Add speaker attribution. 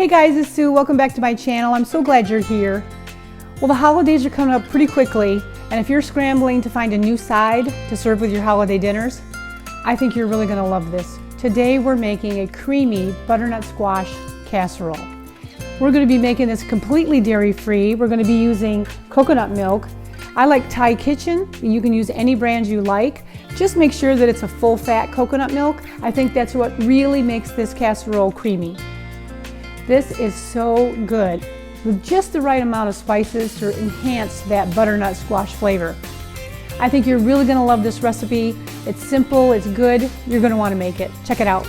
Speaker 1: Hey guys, it's Sue. Welcome back to my channel. I'm so glad you're here. Well, the holidays are coming up pretty quickly, and if you're scrambling to find a new side to serve with your holiday dinners, I think you're really going to love this. Today we're making a creamy butternut squash casserole. We're going to be making this completely dairy-free. We're going to be using coconut milk. I like Thai Kitchen. You can use any brand you like. Just make sure that it's a full-fat coconut milk. I think that's what really makes this casserole creamy. This is so good, with just the right amount of spices to enhance that butternut squash flavor. I think you're really going to love this recipe. It's simple, it's good. You're going to want to make it. Check it out.